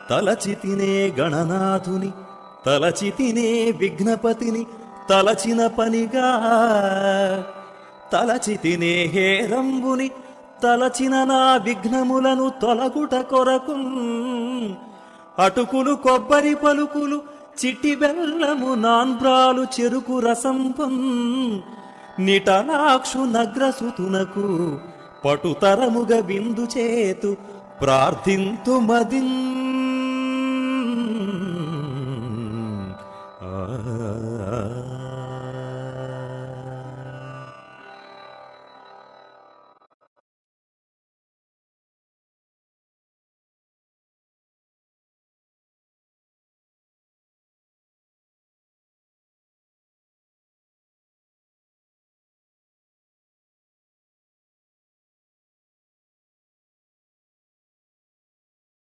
తలచితినే గణనాథుని తలచితినే విఘ్నపతిని తలచిన పనిగా తలచితినే హేరంబుని తలచిన నా విఘ్నములను తొలగుట కొరకు అటుకులు కొబ్బరి పలుకులు చిట్టి బెల్లము నాన్బ్రాలు చెరుకు రసంపం నిటలాక్షు నగ్రసుతునకు పటుతరముగ విందు చేతు ప్రార్థింతు మదిన్